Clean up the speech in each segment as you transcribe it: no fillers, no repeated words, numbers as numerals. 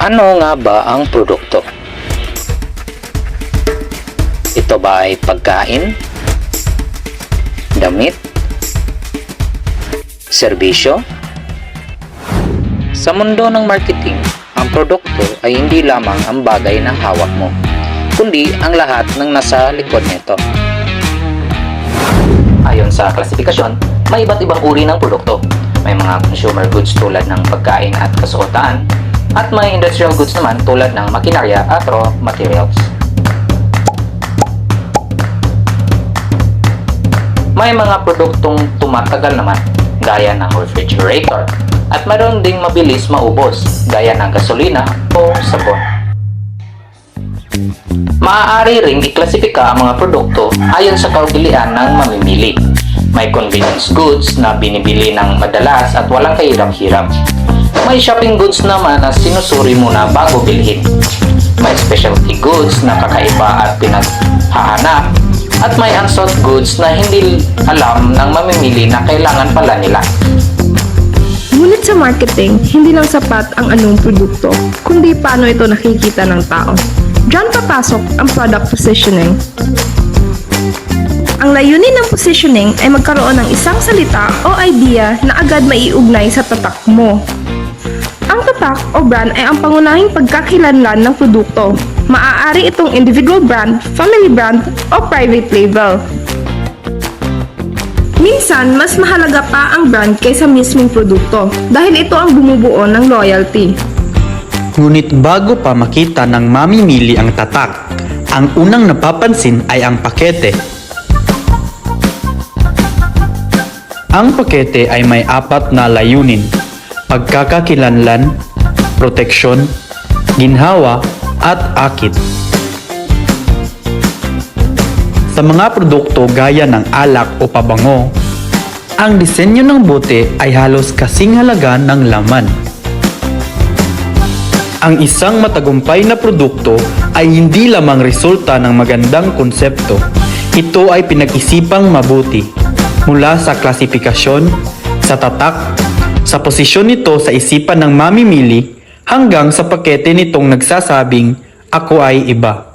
Ano nga ba ang produkto? Ito ba ay pagkain, damit, serbisyo? Sa mundo ng marketing, ang produkto ay hindi lamang ang bagay na hawak mo, kundi ang lahat ng nasa likod nito. Ayon sa klasifikasyon, may iba't ibang uri ng produkto. May mga consumer goods tulad ng pagkain at kasuotan, at may industrial goods naman tulad ng makinarya at raw materials. May mga produktong tumatagal naman, gaya ng refrigerator, at mayroon ding mabilis maubos, gaya ng gasolina o sabon. Maaari ring iklasipika ang mga produkto ayon sa kaugalian ng mamimili. May convenience goods na binibili ng madalas at walang kahirap-hirap. May shopping goods naman na sinusuri muna bago bilhin. May specialty goods na kakaiba at pinaghahanap. At may unsold goods na hindi alam ng mamimili na kailangan pala nila. Ngunit sa marketing, hindi lang sapat ang anong produkto, kundi paano ito nakikita ng tao. Diyan papasok ang product positioning. Ang layunin ng positioning ay magkaroon ng isang salita o idea na agad maiugnay sa tatak mo. Ang tatak o brand ay ang pangunahing pagkakilanlan ng produkto. Maaari itong individual brand, family brand, o private label. Minsan, mas mahalaga pa ang brand kaysa mismong produkto dahil ito ang bumubuo ng loyalty. Ngunit bago pa makita ng mamimili ang tatak, ang unang napapansin ay ang pakete. Ang pakete ay may 4 na layunin: pagkakakilanlan, proteksyon, ginhawa, at akit. Sa mga produkto gaya ng alak o pabango, ang disenyo ng bote ay halos kasing halaga ng laman. Ang isang matagumpay na produkto ay hindi lamang resulta ng magandang konsepto. Ito ay pinag-isipang mabuti. Mula sa klasifikasyon, sa tatak, sa posisyon nito sa isipan ng mamimili, hanggang sa pakete nitong nagsasabing, "Ako ay iba."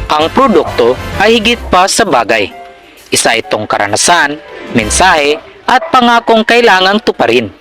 Ang produkto ay higit pa sa bagay. Isa itong karanasan, mensahe, at pangakong kailangang tuparin.